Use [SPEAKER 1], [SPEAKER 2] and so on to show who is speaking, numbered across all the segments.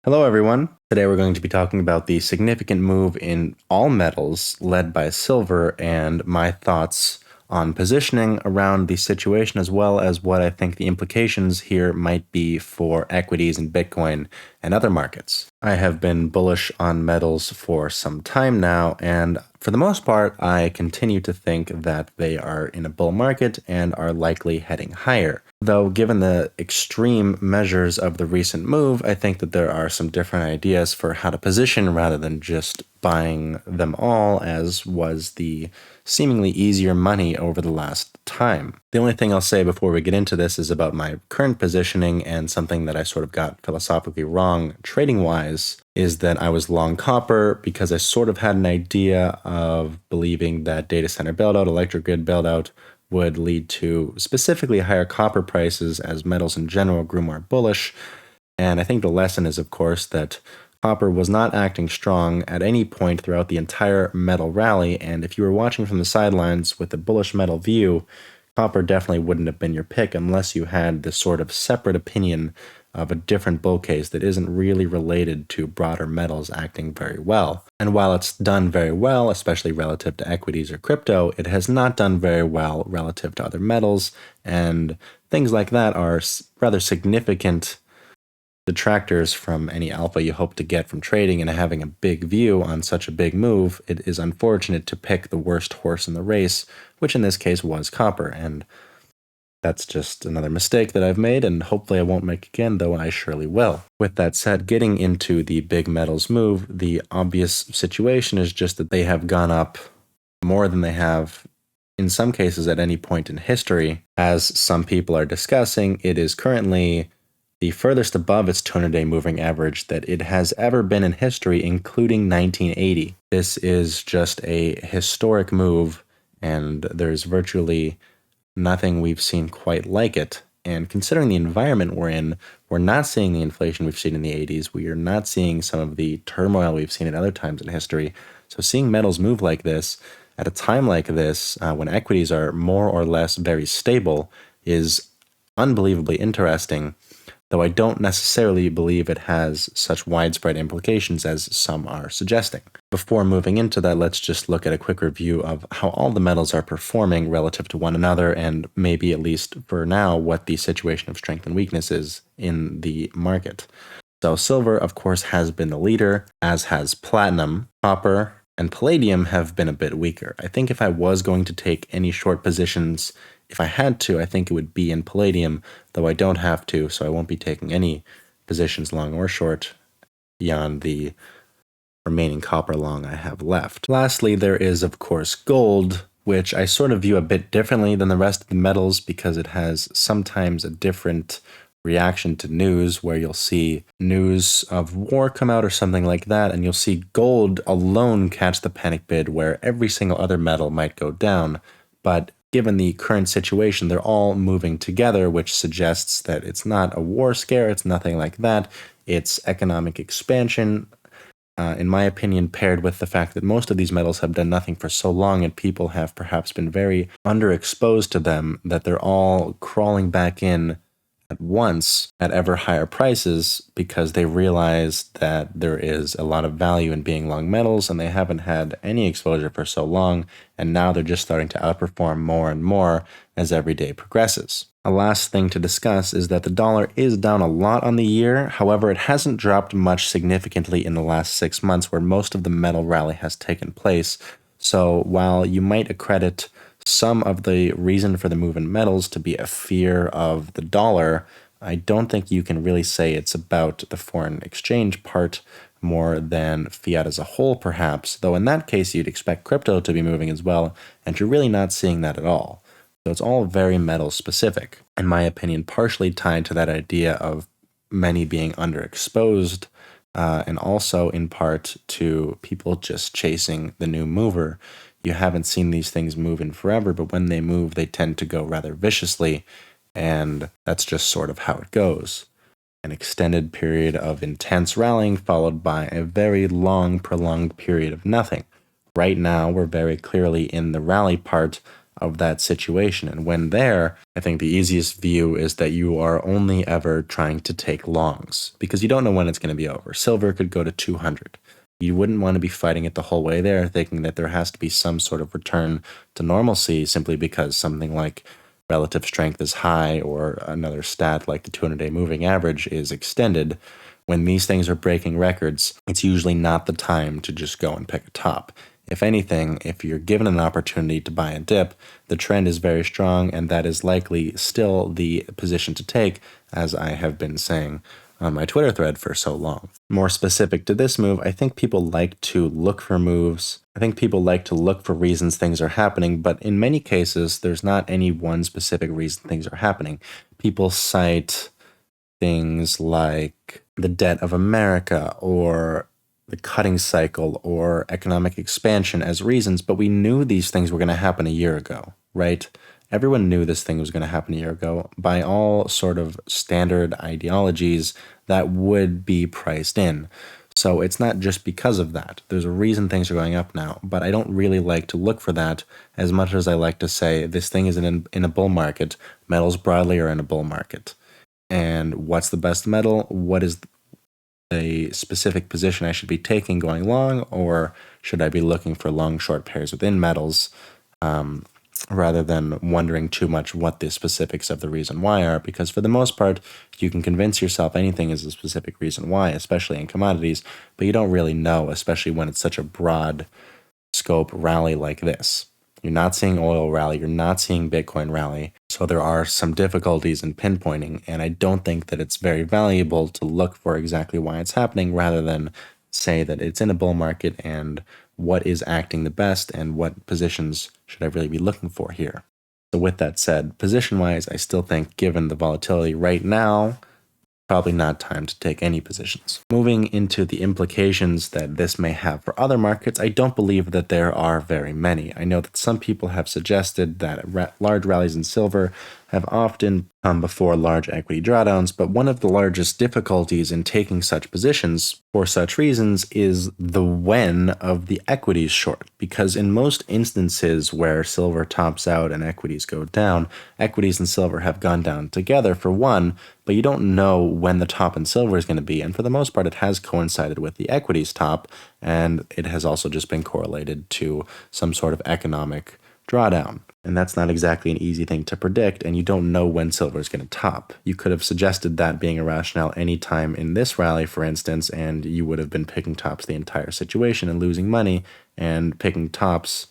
[SPEAKER 1] Hello, everyone. Today we're going to be talking about the significant move in all metals led by silver and my thoughts on positioning around the situation, as well as what I think the implications here might be for equities in Bitcoin and other markets. I have been bullish on metals for some time now, and for the most part, I continue to think that they are in a bull market and are likely heading higher. Though, given the extreme measures of the recent move, I think that there are some different ideas for how to position rather than just buying them all, as was the seemingly easier money over the last time. The only thing I'll say before we get into this is about my current positioning, and something that I sort of got philosophically wrong trading wise is that I was long copper because I sort of had an idea of believing that data center build out, electric grid build out would lead to specifically higher copper prices as metals in general grew more bullish. And I think the lesson is, of course, that copper was not acting strong at any point throughout the entire metal rally. And if you were watching from the sidelines with a bullish metal view, copper definitely wouldn't have been your pick unless you had this sort of separate opinion of a different bull case that isn't really related to broader metals acting very well. And while it's done very well, especially relative to equities or crypto, it has not done very well relative to other metals, and things like that are rather significant detractors from any alpha you hope to get from trading. And having a big view on such a big move, it is unfortunate to pick the worst horse in the race, which in this case was copper. And that's just another mistake that I've made, and hopefully I won't make again, though I surely will. With that said, getting into the big metals move, the obvious situation is just that they have gone up more than they have in some cases at any point in history. As some people are discussing, it is currently the furthest above its 200-day moving average that it has ever been in history, including 1980. This is just a historic move, and there's virtually nothing we've seen quite like it. And considering the environment we're in, we're not seeing the inflation we've seen in the 80s. We are not seeing some of the turmoil we've seen at other times in history. So seeing metals move like this at a time like this, when equities are more or less very stable, is unbelievably interesting, though I don't necessarily believe it has such widespread implications as some are suggesting. Before moving into that, let's just look at a quick review of how all the metals are performing relative to one another, and maybe, at least for now, what the situation of strength and weakness is in the market. So silver, of course, has been the leader, as has platinum. Copper and palladium have been a bit weaker. I think if I was going to take any short positions, if I had to, I think it would be in palladium, though I don't have to, so I won't be taking any positions long or short beyond the remaining copper long I have left. Lastly, there is, of course, gold, which I sort of view a bit differently than the rest of the metals because it has sometimes a different reaction to news, where you'll see news of war come out or something like that, and you'll see gold alone catch the panic bid where every single other metal might go down. But given the current situation, they're all moving together, which suggests that it's not a war scare, it's nothing like that. It's economic expansion, in my opinion, paired with the fact that most of these metals have done nothing for so long and people have perhaps been very underexposed to them, that they're all crawling back in at once at ever higher prices because they realize that there is a lot of value in being long metals and they haven't had any exposure for so long, and now they're just starting to outperform more and more as every day progresses. A last thing to discuss is that the dollar is down a lot on the year. However, it hasn't dropped much significantly in the last 6 months, where most of the metal rally has taken place. So while you might accredit some of the reason for the move in metals to be a fear of the dollar, I don't think you can really say it's about the foreign exchange part more than fiat as a whole, perhaps, though in that case you'd expect crypto to be moving as well, and you're really not seeing that at all. So it's all very metal specific, in my opinion, partially tied to that idea of many being underexposed, and also in part to people just chasing the new mover. You haven't seen these things move in forever, but when they move, they tend to go rather viciously, and that's just sort of how it goes. An extended period of intense rallying followed by a very long, prolonged period of nothing. Right now, we're very clearly in the rally part of that situation. And when there, I think the easiest view is that you are only ever trying to take longs because you don't know when it's going to be over. Silver could go to 200. You wouldn't want to be fighting it the whole way there, thinking that there has to be some sort of return to normalcy simply because something like relative strength is high or another stat like the 200-day moving average is extended. When these things are breaking records, it's usually not the time to just go and pick a top. If anything, if you're given an opportunity to buy a dip, the trend is very strong, and that is likely still the position to take, as I have been saying on my Twitter thread for so long. More specific to this move, I think people like to look for moves. I think people like to look for reasons things are happening, but in many cases, there's not any one specific reason things are happening. People cite things like the debt of America or the cutting cycle or economic expansion as reasons, but we knew these things were going to happen a year ago, right? Everyone knew this thing was going to happen a year ago by all sort of standard ideologies that would be priced in. So it's not just because of that. There's a reason things are going up now, but I don't really like to look for that as much as I like to say this thing is in a bull market. Metals broadly are in a bull market. And what's the best metal? What is a specific position I should be taking going long, or should I be looking for long-short pairs within metals rather than wondering too much what the specifics of the reason why are? Because for the most part, you can convince yourself anything is a specific reason why, especially in commodities, but you don't really know, especially when it's such a broad scope rally like this. You're not seeing oil rally, you're not seeing Bitcoin rally. So there are some difficulties in pinpointing, and I don't think that it's very valuable to look for exactly why it's happening rather than say that it's in a bull market and what is acting the best and what positions should I really be looking for here. So with that said, position-wise, I still think given the volatility right now, probably not time to take any positions. Moving into the implications that this may have for other markets, I don't believe that there are very many. I know that some people have suggested that large rallies in silver have often come before large equity drawdowns, but one of the largest difficulties in taking such positions for such reasons is the when of the equities short, because in most instances where silver tops out and equities go down, equities and silver have gone down together for one, but you don't know when the top in silver is going to be, and for the most part it has coincided with the equities top, and it has also just been correlated to some sort of economic drawdown. And that's not exactly an easy thing to predict, and you don't know when silver is going to top. You could have suggested that being a rationale any time in this rally, for instance, and you would have been picking tops the entire situation and losing money, and picking tops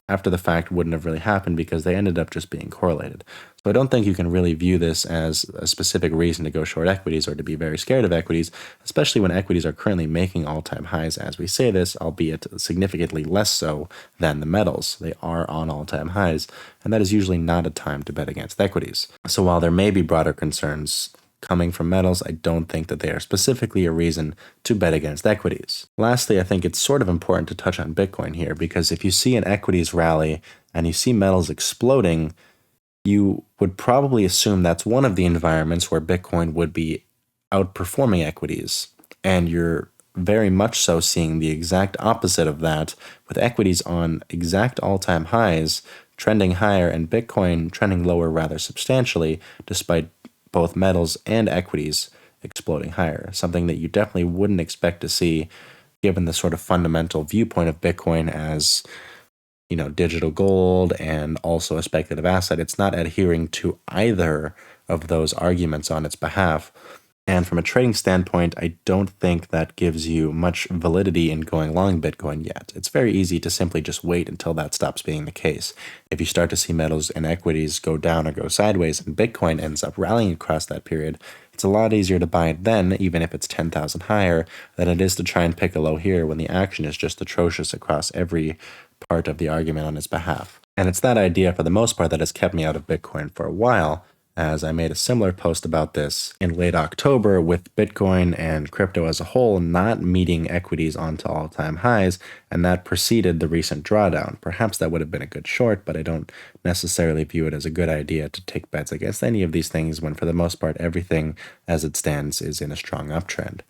[SPEAKER 1] after the fact wouldn't have really happened because they ended up just being correlated. So I don't think you can really view this as a specific reason to go short equities or to be very scared of equities, especially when equities are currently making all-time highs as we say this, albeit significantly less so than the metals. They are on all-time highs, and that is usually not a time to bet against equities. So while there may be broader concerns coming from metals, I don't think that they are specifically a reason to bet against equities. Lastly, I think it's sort of important to touch on Bitcoin here, because if you see an equities rally and you see metals exploding, you would probably assume that's one of the environments where Bitcoin would be outperforming equities. And you're very much so seeing the exact opposite of that, with equities on exact all-time highs, trending higher, and Bitcoin trending lower rather substantially, despite both metals and equities exploding higher, something that you definitely wouldn't expect to see given the sort of fundamental viewpoint of Bitcoin as, you know, digital gold and also a speculative asset. It's not adhering to either of those arguments on its behalf. And from a trading standpoint, I don't think that gives you much validity in going long Bitcoin yet. It's very easy to simply just wait until that stops being the case. If you start to see metals and equities go down or go sideways and Bitcoin ends up rallying across that period, it's a lot easier to buy it then, even if it's 10,000 higher, than it is to try and pick a low here when the action is just atrocious across every part of the argument on its behalf. And it's that idea, for the most part, that has kept me out of Bitcoin for a while, as I made a similar post about this in late October, with Bitcoin and crypto as a whole not meeting equities onto all-time highs, and that preceded the recent drawdown. Perhaps that would have been a good short, but I don't necessarily view it as a good idea to take bets against any of these things when, for the most part, everything as it stands is in a strong uptrend.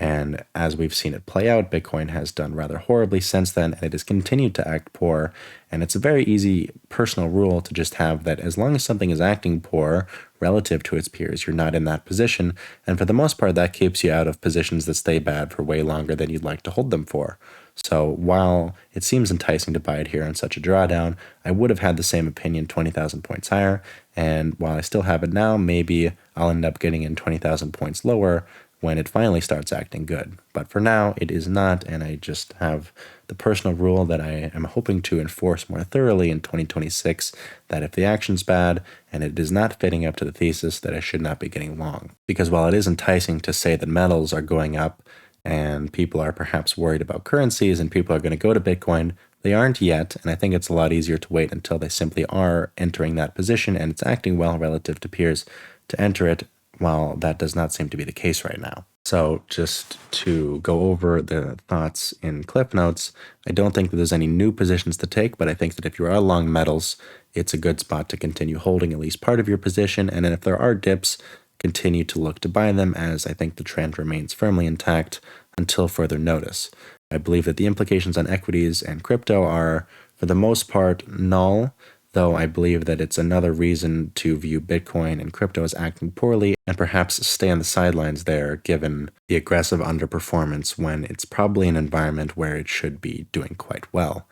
[SPEAKER 1] And as we've seen it play out, Bitcoin has done rather horribly since then, and it has continued to act poor. And it's a very easy personal rule to just have that as long as something is acting poor relative to its peers, you're not in that position. And for the most part, that keeps you out of positions that stay bad for way longer than you'd like to hold them for. So while it seems enticing to buy it here on such a drawdown, I would have had the same opinion 20,000 points higher. And while I still have it now, maybe I'll end up getting in 20,000 points lower when it finally starts acting good. But for now, it is not, and I just have the personal rule that I am hoping to enforce more thoroughly in 2026, that if the action's bad and it is not fitting up to the thesis, that I should not be getting long. Because while it is enticing to say that metals are going up and people are perhaps worried about currencies and people are going to go to Bitcoin, they aren't yet, and I think it's a lot easier to wait until they simply are entering that position and it's acting well relative to peers to enter it, while that does not seem to be the case right now. So just to go over the thoughts in Cliff Notes, I don't think that there's any new positions to take, but I think that if you are long metals, it's a good spot to continue holding at least part of your position, and then if there are dips, continue to look to buy them, as I think the trend remains firmly intact until further notice. I believe that the implications on equities and crypto are, for the most part, null, though I believe that it's another reason to view Bitcoin and crypto as acting poorly and perhaps stay on the sidelines there, given the aggressive underperformance when it's probably an environment where it should be doing quite well.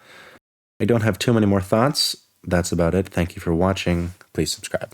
[SPEAKER 1] I don't have too many more thoughts. That's about it. Thank you for watching. Please subscribe.